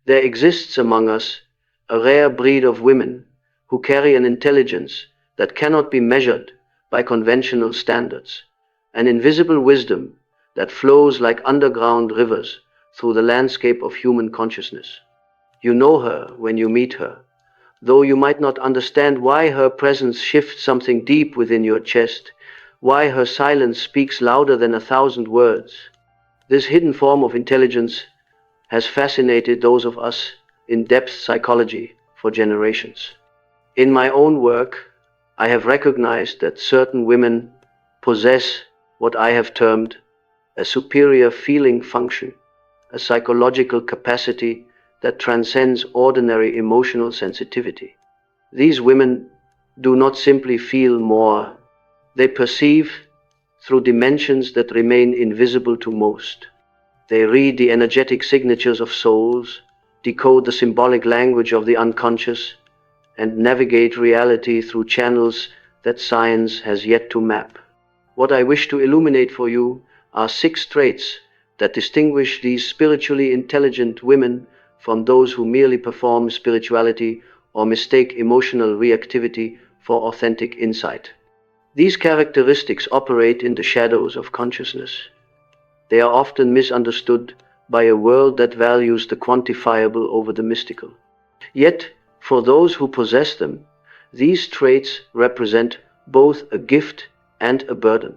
There exists among us a rare breed of women who carry an intelligence that cannot be measured by conventional standards, an invisible wisdom that flows like underground rivers through the landscape of human consciousness. You know her when you meet her, though you might not understand why her presence shifts something deep within your chest, why her silence speaks louder than 1,000 words. This hidden form of intelligence has fascinated those of us in depth psychology for generations. In my own work, I have recognized that certain women possess what I have termed a superior feeling function, a psychological capacity that transcends ordinary emotional sensitivity. These women do not simply feel more, they perceive through dimensions that remain invisible to most. They read the energetic signatures of souls, decode the symbolic language of the unconscious, and navigate reality through channels that science has yet to map. What I wish to illuminate for you are 6 traits that distinguish these spiritually intelligent women from those who merely perform spirituality or mistake emotional reactivity for authentic insight. These characteristics operate in the shadows of consciousness. They are often misunderstood by a world that values the quantifiable over the mystical. Yet, for those who possess them, these traits represent both a gift and a burden,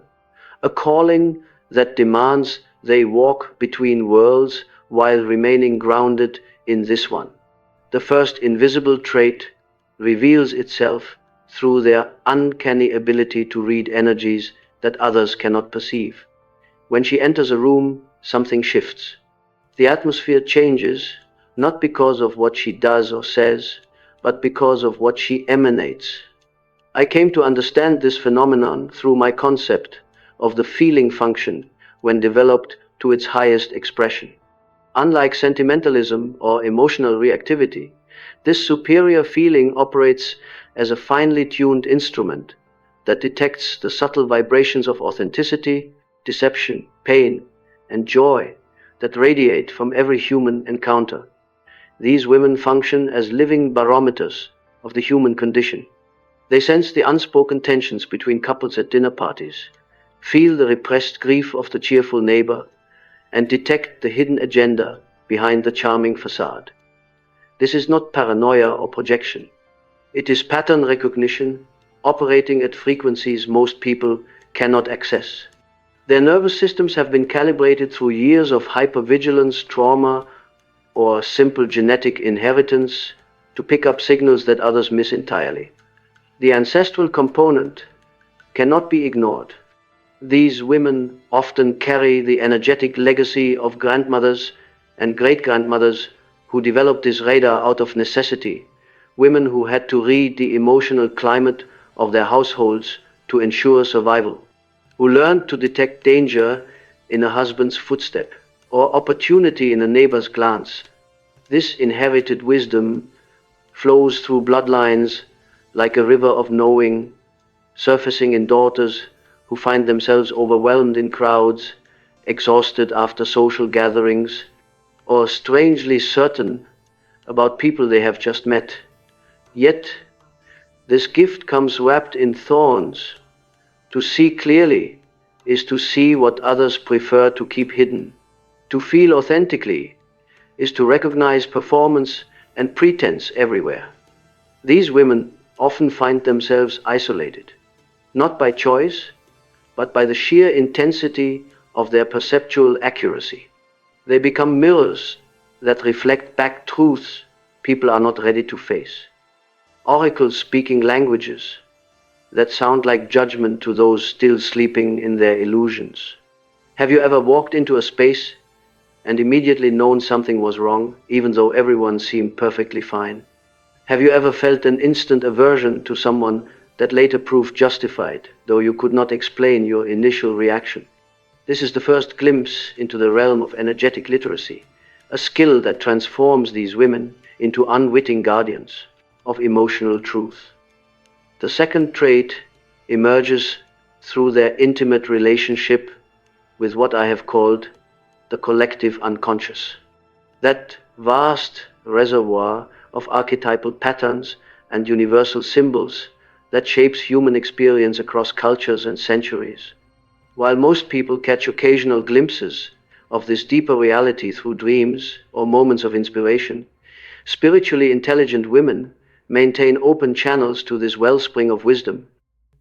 a calling that demands they walk between worlds while remaining grounded in this one. The first invisible trait reveals itself through their uncanny ability to read energies that others cannot perceive. When she enters a room, something shifts. The atmosphere changes, not because of what she does or says, but because of what she emanates. I came to understand this phenomenon through my concept of the feeling function when developed to its highest expression. Unlike sentimentalism or emotional reactivity, this superior feeling operates as a finely tuned instrument that detects the subtle vibrations of authenticity, deception, pain, and joy that radiate from every human encounter. These women function as living barometers of the human condition. They sense the unspoken tensions between couples at dinner parties, feel the repressed grief of the cheerful neighbor, and detect the hidden agenda behind the charming facade. This is not paranoia or projection. It is pattern recognition operating at frequencies most people cannot access. Their nervous systems have been calibrated through years of hypervigilance, trauma, or simple genetic inheritance to pick up signals that others miss entirely. The ancestral component cannot be ignored. These women often carry the energetic legacy of grandmothers and great-grandmothers who developed this radar out of necessity, women who had to read the emotional climate of their households to ensure survival, who learned to detect danger in a husband's footstep or opportunity in a neighbor's glance. This inherited wisdom flows through bloodlines like a river of knowing, surfacing in daughters who find themselves overwhelmed in crowds, exhausted after social gatherings, or strangely certain about people they have just met. Yet, this gift comes wrapped in thorns. To see clearly is to see what others prefer to keep hidden. To feel authentically is to recognize performance and pretense everywhere. These women often find themselves isolated, not by choice, but by the sheer intensity of their perceptual accuracy. They become mirrors that reflect back truths people are not ready to face. Oracles speaking languages that sound like judgment to those still sleeping in their illusions. Have you ever walked into a space and immediately known something was wrong, even though everyone seemed perfectly fine? Have you ever felt an instant aversion to someone that later proved justified, though you could not explain your initial reaction? This is the first glimpse into the realm of energetic literacy, a skill that transforms these women into unwitting guardians of emotional truth. The second trait emerges through their intimate relationship with what I have called the collective unconscious. That vast reservoir of archetypal patterns and universal symbols that shapes human experience across cultures and centuries. While most people catch occasional glimpses of this deeper reality through dreams or moments of inspiration, spiritually intelligent women maintain open channels to this wellspring of wisdom.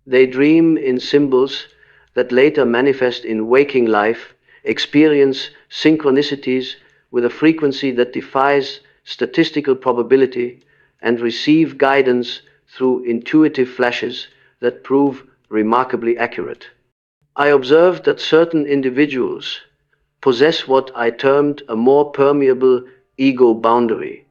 They dream in symbols that later manifest in waking life, experience synchronicities with a frequency that defies statistical probability, and receive guidance through intuitive flashes that prove remarkably accurate. I observed that certain individuals possess what I termed a more permeable ego boundary,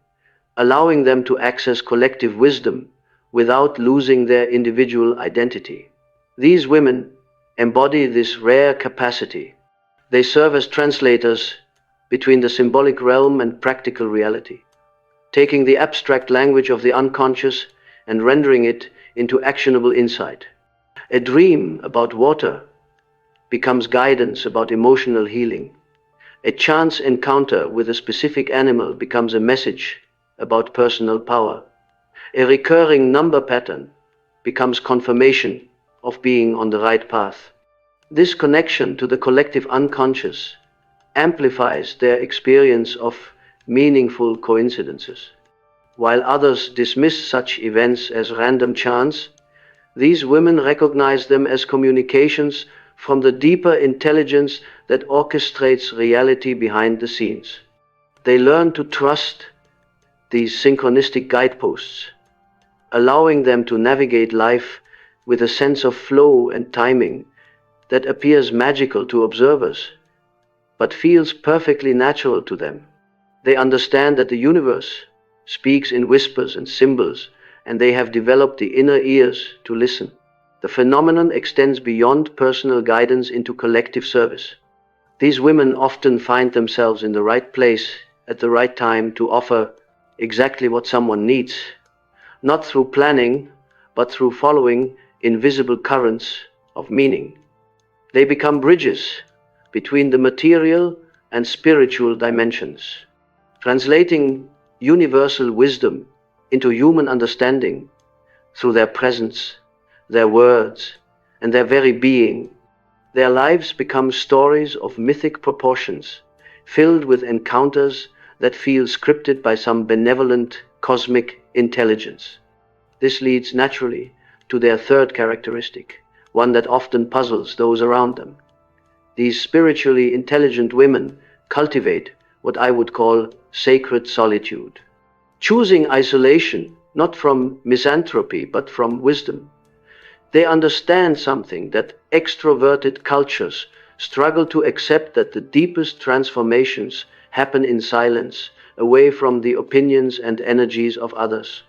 allowing them to access collective wisdom without losing their individual identity. These women embody this rare capacity. They serve as translators between the symbolic realm and practical reality, taking the abstract language of the unconscious and rendering it into actionable insight. A dream about water becomes guidance about emotional healing. A chance encounter with a specific animal becomes a message about personal power. A recurring number pattern becomes confirmation of being on the right path. This connection to the collective unconscious amplifies their experience of meaningful coincidences. While others dismiss such events as random chance, these women recognize them as communications from the deeper intelligence that orchestrates reality behind the scenes. They learn to trust these synchronistic guideposts, allowing them to navigate life with a sense of flow and timing that appears magical to observers, but feels perfectly natural to them. They understand that the universe speaks in whispers and symbols, and they have developed the inner ears to listen. The phenomenon extends beyond personal guidance into collective service. These women often find themselves in the right place at the right time to offer exactly what someone needs, not through planning, but through following invisible currents of meaning. They become bridges between the material and spiritual dimensions, translating universal wisdom into human understanding through their presence, their words, and their very being. Their lives become stories of mythic proportions, filled with encounters that feel scripted by some benevolent cosmic intelligence. This leads naturally to their third characteristic, one that often puzzles those around them. These spiritually intelligent women cultivate what I would call sacred solitude, choosing isolation not from misanthropy but from wisdom. They understand something that extroverted cultures struggle to accept, that the deepest transformations happen in silence, away from the opinions and energies of others.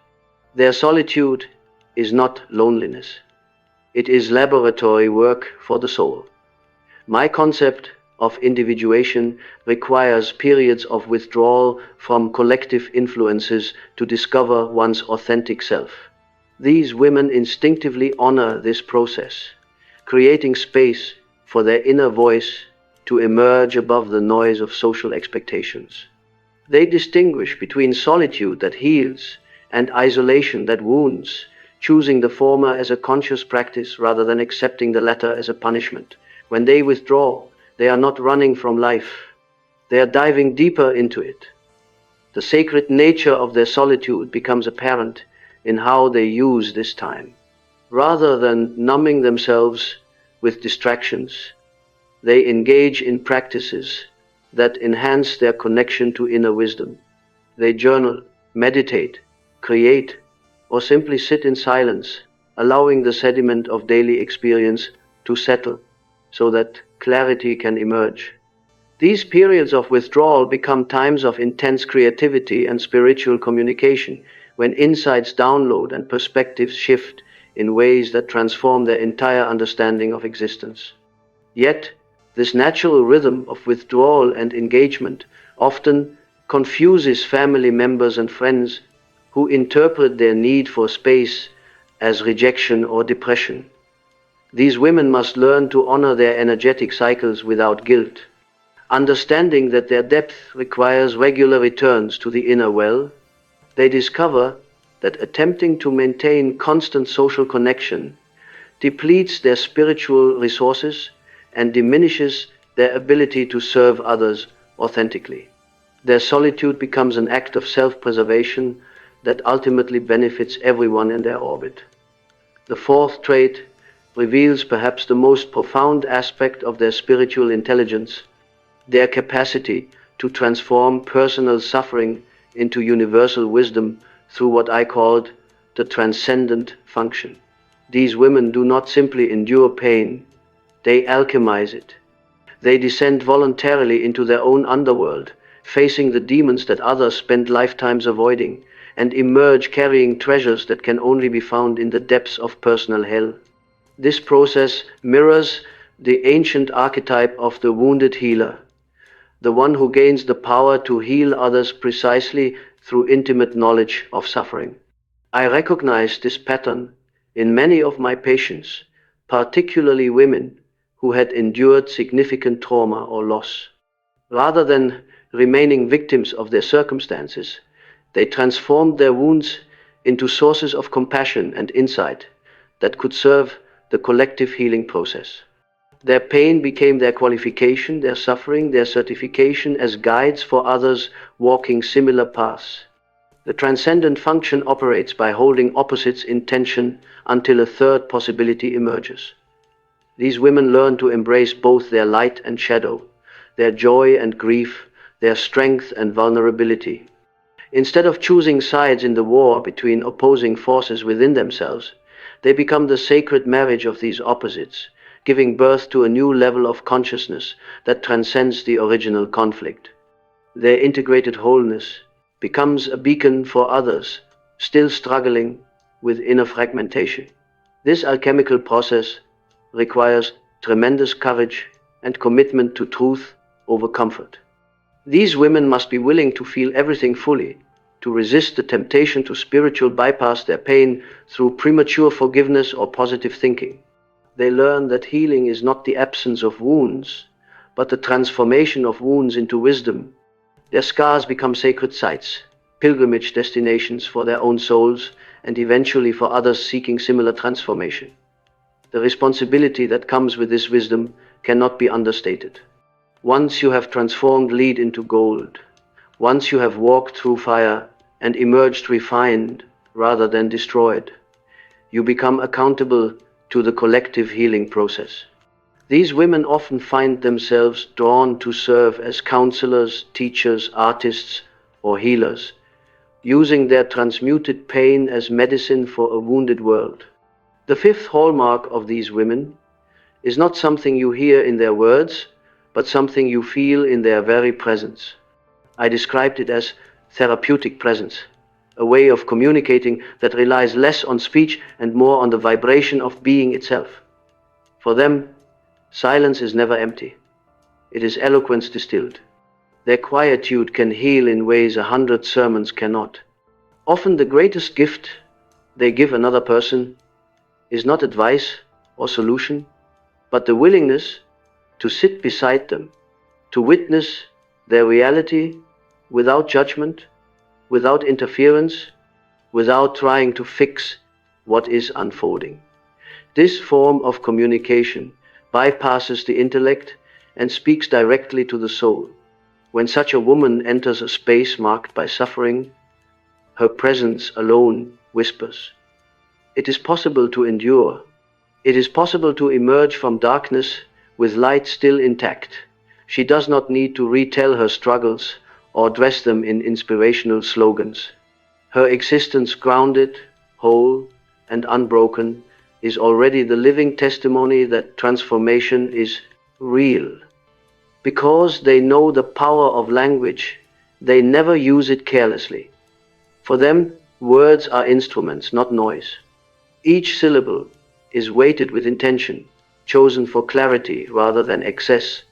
Their solitude is not loneliness. It is laboratory work for the soul. My concept of individuation requires periods of withdrawal from collective influences to discover one's authentic self. These women instinctively honor this process, creating space for their inner voice to emerge above the noise of social expectations. They distinguish between solitude that heals and isolation that wounds, choosing the former as a conscious practice rather than accepting the latter as a punishment. When they withdraw, they are not running from life. They are diving deeper into it. The sacred nature of their solitude becomes apparent in how they use this time. Rather than numbing themselves with distractions, they engage in practices that enhance their connection to inner wisdom. They journal, meditate, create, or simply sit in silence, allowing the sediment of daily experience to settle so that clarity can emerge. These periods of withdrawal become times of intense creativity and spiritual communication, when insights download and perspectives shift in ways that transform their entire understanding of existence. Yet, this natural rhythm of withdrawal and engagement often confuses family members and friends, who interpret their need for space as rejection or depression. These women must learn to honor their energetic cycles without guilt. Understanding that their depth requires regular returns to the inner well, they discover that attempting to maintain constant social connection depletes their spiritual resources and diminishes their ability to serve others authentically. Their solitude becomes an act of self-preservation that ultimately benefits everyone in their orbit. The fourth trait reveals perhaps the most profound aspect of their spiritual intelligence, their capacity to transform personal suffering into universal wisdom through what I called the transcendent function. These women do not simply endure pain, they alchemize it. They descend voluntarily into their own underworld, facing the demons that others spend lifetimes avoiding, and emerge carrying treasures that can only be found in the depths of personal hell. This process mirrors the ancient archetype of the wounded healer, the one who gains the power to heal others precisely through intimate knowledge of suffering. I recognize this pattern in many of my patients, particularly women who had endured significant trauma or loss. Rather than remaining victims of their circumstances, they transformed their wounds into sources of compassion and insight that could serve the collective healing process. Their pain became their qualification, their suffering, their certification as guides for others walking similar paths. The transcendent function operates by holding opposites in tension until a third possibility emerges. These women learn to embrace both their light and shadow, their joy and grief, their strength and vulnerability. Instead of choosing sides in the war between opposing forces within themselves, they become the sacred marriage of these opposites, giving birth to a new level of consciousness that transcends the original conflict. Their integrated wholeness becomes a beacon for others still struggling with inner fragmentation. This alchemical process requires tremendous courage and commitment to truth over comfort. These women must be willing to feel everything fully, to resist the temptation to spiritual bypass their pain through premature forgiveness or positive thinking. They learn that healing is not the absence of wounds, but the transformation of wounds into wisdom. Their scars become sacred sites, pilgrimage destinations for their own souls, and eventually for others seeking similar transformation. The responsibility that comes with this wisdom cannot be understated. Once you have transformed lead into gold, once you have walked through fire and emerged refined rather than destroyed, you become accountable to the collective healing process. These women often find themselves drawn to serve as counselors, teachers, artists, or healers, using their transmuted pain as medicine for a wounded world. The fifth hallmark of these women is not something you hear in their words, but something you feel in their very presence. I described it as therapeutic presence, a way of communicating that relies less on speech and more on the vibration of being itself. For them, silence is never empty. It is eloquence distilled. Their quietude can heal in ways 100 sermons cannot. Often the greatest gift they give another person is not advice or solution, but the willingness to sit beside them, to witness their reality without judgment, without interference, without trying to fix what is unfolding. This form of communication bypasses the intellect and speaks directly to the soul. When such a woman enters a space marked by suffering, her presence alone whispers. It is possible to endure. It is possible to emerge from darkness with light still intact. She does not need to retell her struggles or dress them in inspirational slogans. Her existence, grounded, whole, and unbroken, is already the living testimony that transformation is real. Because they know the power of language, they never use it carelessly. For them, words are instruments, not noise. Each syllable is weighted with intention, chosen for clarity rather than excess.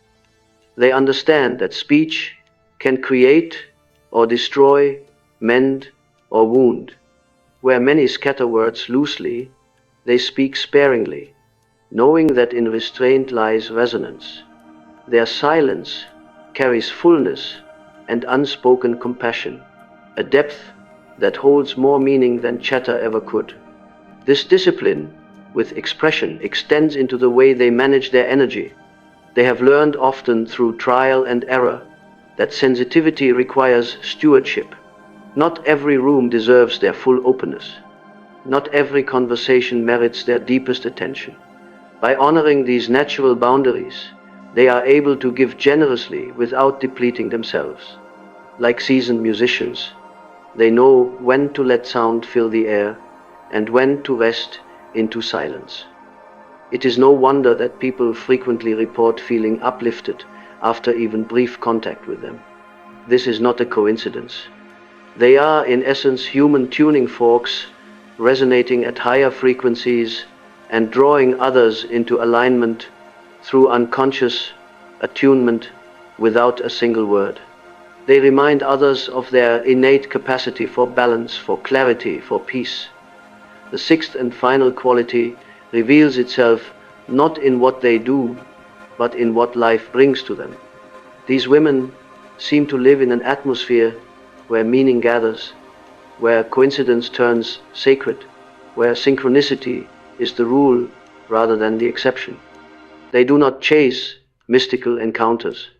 They understand that speech can create or destroy, mend or wound. Where many scatter words loosely, they speak sparingly, knowing that in restraint lies resonance. Their silence carries fullness and unspoken compassion, a depth that holds more meaning than chatter ever could. This discipline with expression extends into the way they manage their energy. They have learned, often through trial and error, that sensitivity requires stewardship. Not every room deserves their full openness. Not every conversation merits their deepest attention. By honoring these natural boundaries, they are able to give generously without depleting themselves. Like seasoned musicians, they know when to let sound fill the air and when to rest into silence. It is no wonder that people frequently report feeling uplifted after even brief contact with them. This is not a coincidence. They are, in essence, human tuning forks, resonating at higher frequencies and drawing others into alignment through unconscious attunement without a single word. They remind others of their innate capacity for balance, for clarity, for peace. The sixth and final quality reveals itself not in what they do, but in what life brings to them. These women seem to live in an atmosphere where meaning gathers, where coincidence turns sacred, where synchronicity is the rule rather than the exception. They do not chase mystical encounters,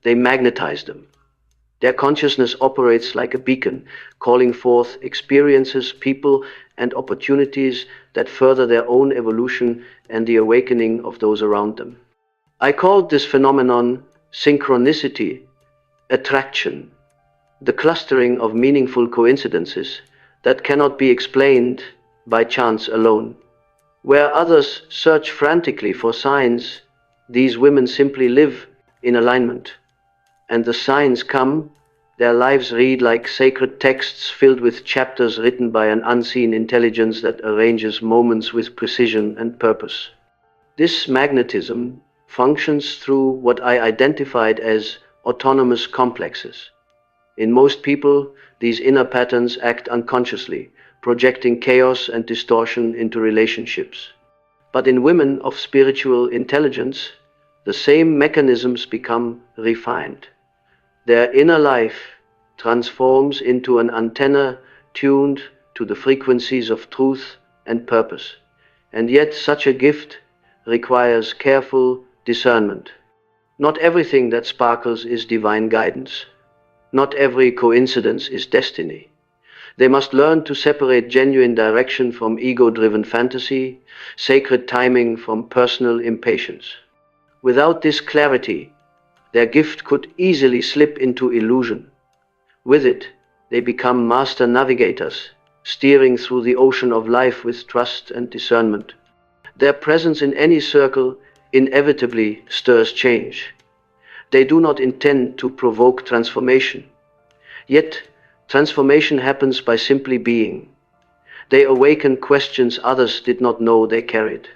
they magnetize them. Their consciousness operates like a beacon, calling forth experiences, people, and opportunities that further their own evolution and the awakening of those around them. I called this phenomenon synchronicity, attraction, the clustering of meaningful coincidences that cannot be explained by chance alone. Where others search frantically for signs, these women simply live in alignment. And the signs come, their lives read like sacred texts filled with chapters written by an unseen intelligence that arranges moments with precision and purpose. This magnetism functions through what I identified as autonomous complexes. In most people, these inner patterns act unconsciously, projecting chaos and distortion into relationships. But in women of spiritual intelligence, the same mechanisms become refined. Their inner life transforms into an antenna tuned to the frequencies of truth and purpose. And yet such a gift requires careful discernment. Not everything that sparkles is divine guidance. Not every coincidence is destiny. They must learn to separate genuine direction from ego-driven fantasy, sacred timing from personal impatience. Without this clarity, their gift could easily slip into illusion. With it, they become master navigators, steering through the ocean of life with trust and discernment. Their presence in any circle inevitably stirs change. They do not intend to provoke transformation. Yet, transformation happens by simply being. They awaken questions others did not know they carried.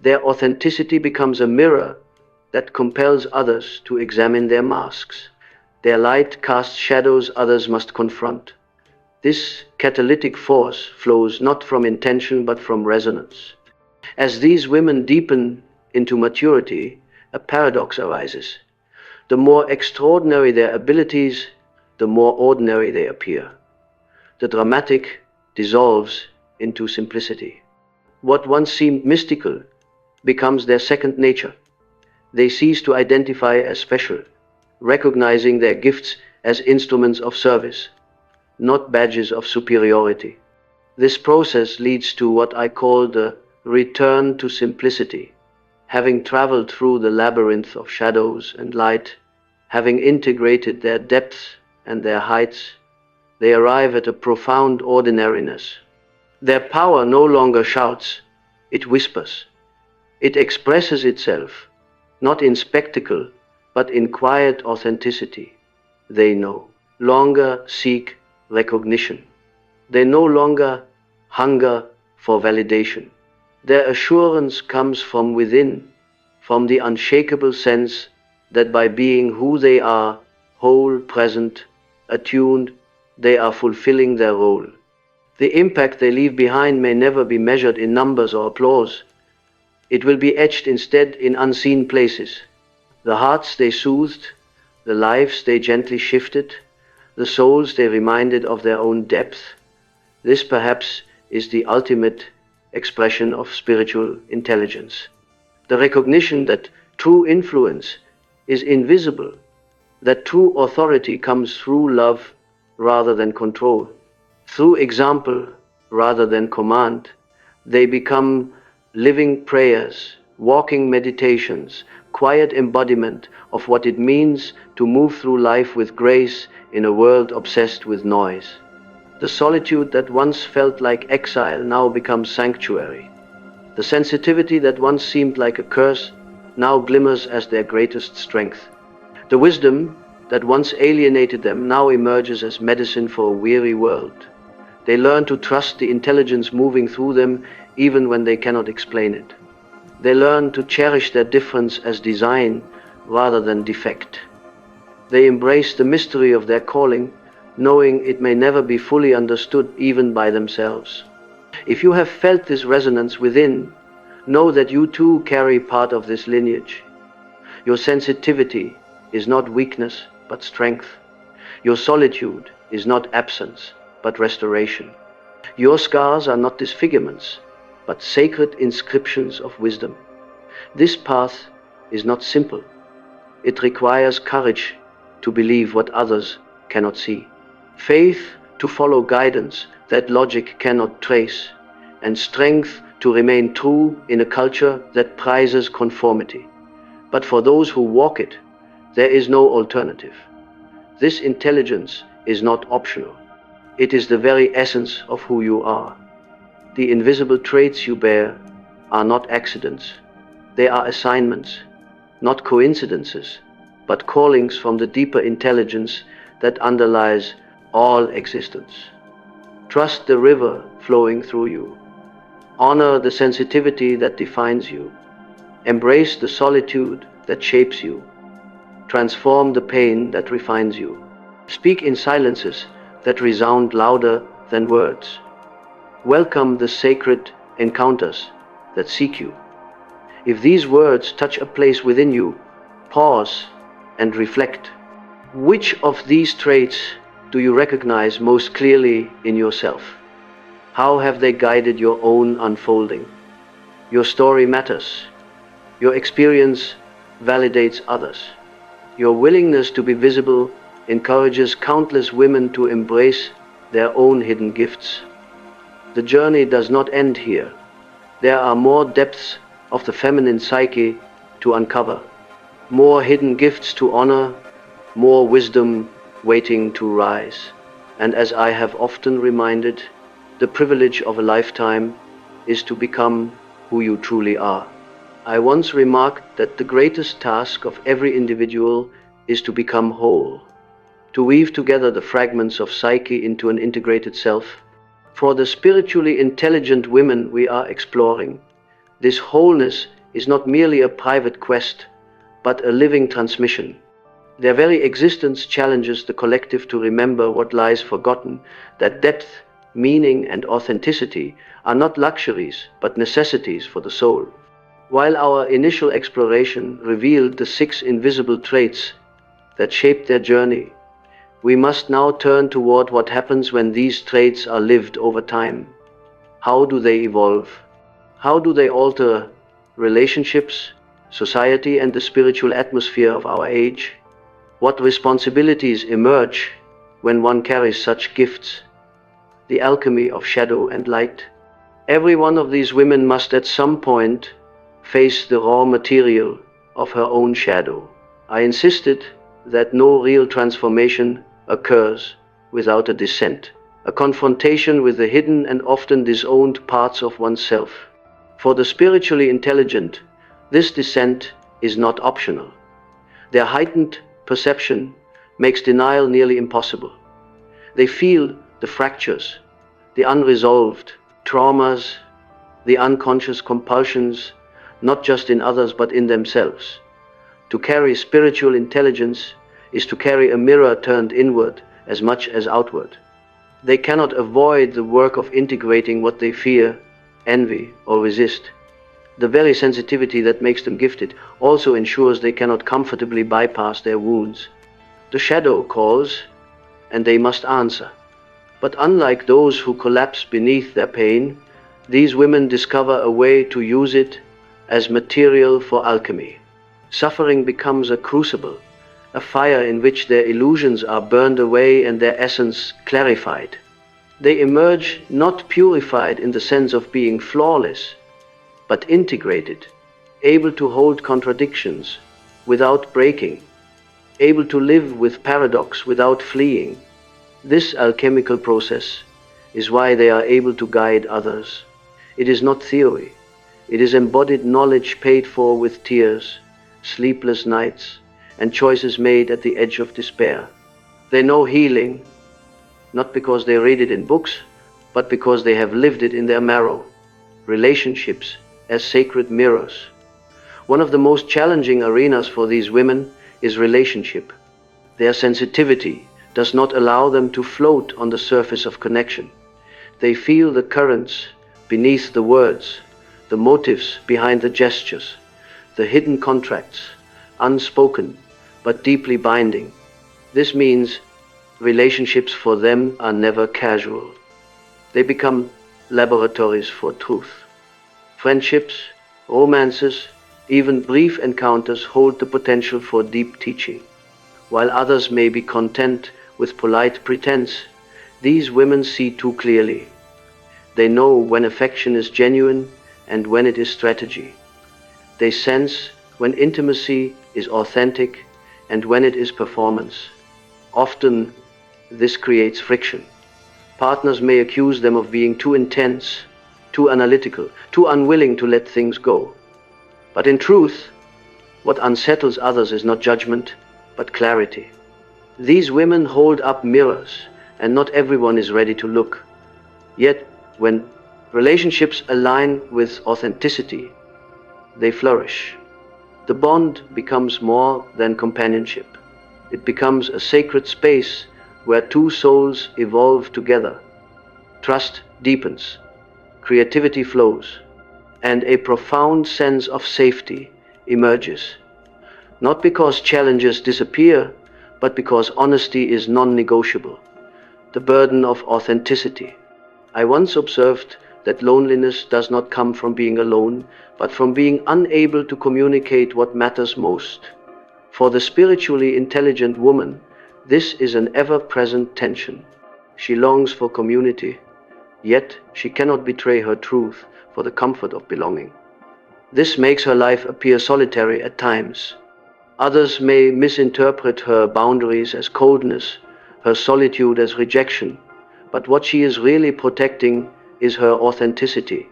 Their authenticity becomes a mirror that compels others to examine their masks. Their light casts shadows others must confront. This catalytic force flows not from intention but from resonance. As these women deepen into maturity, a paradox arises. The more extraordinary their abilities, the more ordinary they appear. The dramatic dissolves into simplicity. What once seemed mystical becomes their second nature. They cease to identify as special, recognizing their gifts as instruments of service, not badges of superiority. This process leads to what I call the return to simplicity. Having traveled through the labyrinth of shadows and light, having integrated their depths and their heights, they arrive at a profound ordinariness. Their power no longer shouts, it whispers. It expresses itself, not in spectacle, but in quiet authenticity. They no longer seek recognition. They no longer hunger for validation. Their assurance comes from within, from the unshakable sense that by being who they are, whole, present, attuned, they are fulfilling their role. The impact they leave behind may never be measured in numbers or applause. It will be etched instead in unseen places. The hearts they soothed, the lives they gently shifted, the souls they reminded of their own depth. This perhaps is the ultimate expression of spiritual intelligence. The recognition that true influence is invisible, that true authority comes through love rather than control, through example rather than command. They become living prayers, walking meditations, quiet embodiment of what it means to move through life with grace in a world obsessed with noise. The solitude that once felt like exile now becomes sanctuary. The sensitivity that once seemed like a curse now glimmers as their greatest strength. The wisdom that once alienated them now emerges as medicine for a weary world. They learn to trust the intelligence moving through them even when they cannot explain it. They learn to cherish their difference as design rather than defect. They embrace the mystery of their calling, knowing it may never be fully understood even by themselves. If you have felt this resonance within, know that you too carry part of this lineage. Your sensitivity is not weakness, but strength. Your solitude is not absence, but restoration. Your scars are not disfigurements, but sacred inscriptions of wisdom. This path is not simple. It requires courage to believe what others cannot see, faith to follow guidance that logic cannot trace, and strength to remain true in a culture that prizes conformity. But for those who walk it, there is no alternative. This intelligence is not optional. It is the very essence of who you are. The invisible traits you bear are not accidents. They are assignments, not coincidences, but callings from the deeper intelligence that underlies all existence. Trust the river flowing through you. Honor the sensitivity that defines you. Embrace the solitude that shapes you. Transform the pain that refines you. Speak in silences that resound louder than words. Welcome the sacred encounters that seek you. If these words touch a place within you, pause and reflect. Which of these traits do you recognize most clearly in yourself? How have they guided your own unfolding? Your story matters. Your experience validates others. Your willingness to be visible encourages countless women to embrace their own hidden gifts. The journey does not end here. There are more depths of the feminine psyche to uncover, more hidden gifts to honor, more wisdom waiting to rise. And as I have often reminded, the privilege of a lifetime is to become who you truly are. I once remarked that the greatest task of every individual is to become whole, to weave together the fragments of psyche into an integrated self. For the spiritually intelligent women we are exploring, this wholeness is not merely a private quest, but a living transmission. Their very existence challenges the collective to remember what lies forgotten, that depth, meaning, and authenticity are not luxuries, but necessities for the soul. While our initial exploration revealed the 6 invisible traits that shaped their journey, we must now turn toward what happens when these traits are lived over time. How do they evolve? How do they alter relationships, society, and the spiritual atmosphere of our age? What responsibilities emerge when one carries such gifts? The alchemy of shadow and light. Every one of these women must at some point face the raw material of her own shadow. I insisted that no real transformation occurs without a descent, a confrontation with the hidden and often disowned parts of oneself. For the spiritually intelligent, this descent is not optional. Their heightened perception makes denial nearly impossible. They feel the fractures, the unresolved traumas, the unconscious compulsions, not just in others but in themselves. To carry spiritual intelligence is to carry a mirror turned inward as much as outward. They cannot avoid the work of integrating what they fear, envy, or resist. The very sensitivity that makes them gifted also ensures they cannot comfortably bypass their wounds. The shadow calls, and they must answer. But unlike those who collapse beneath their pain, these women discover a way to use it as material for alchemy. Suffering becomes a crucible, a fire in which their illusions are burned away and their essence clarified. They emerge not purified in the sense of being flawless, but integrated, able to hold contradictions without breaking, able to live with paradox without fleeing. This alchemical process is why they are able to guide others. It is not theory. It is embodied knowledge paid for with tears, sleepless nights, and choices made at the edge of despair. They know healing, not because they read it in books, but because they have lived it in their marrow. Relationships as sacred mirrors. One of the most challenging arenas for these women is relationship. Their sensitivity does not allow them to float on the surface of connection. They feel the currents beneath the words, the motives behind the gestures, the hidden contracts, unspoken but deeply binding. This means relationships for them are never casual. They become laboratories for truth. Friendships, romances, even brief encounters hold the potential for deep teaching. While others may be content with polite pretense, these women see too clearly. They know when affection is genuine and when it is strategy. They sense when intimacy is authentic and when it is performance. Often, this creates friction. Partners may accuse them of being too intense, too analytical, too unwilling to let things go. But in truth, what unsettles others is not judgment, but clarity. These women hold up mirrors, and not everyone is ready to look. Yet, when relationships align with authenticity, they flourish. The bond becomes more than companionship. It becomes a sacred space where two souls evolve together. Trust deepens, creativity flows, and a profound sense of safety emerges. Not because challenges disappear, but because honesty is non-negotiable. The burden of authenticity. I once observed that loneliness does not come from being alone, but from being unable to communicate what matters most. For the spiritually intelligent woman, this is an ever-present tension. She longs for community, yet she cannot betray her truth for the comfort of belonging. This makes her life appear solitary at times. Others may misinterpret her boundaries as coldness, her solitude as rejection, but what she is really protecting is her authenticity.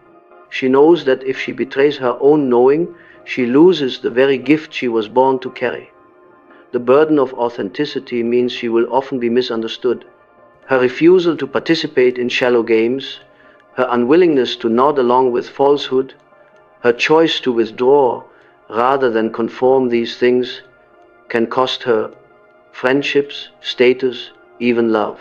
She knows that if she betrays her own knowing, she loses the very gift she was born to carry. The burden of authenticity means she will often be misunderstood. Her refusal to participate in shallow games, her unwillingness to nod along with falsehood, her choice to withdraw rather than conform, these things can cost her friendships, status, even love.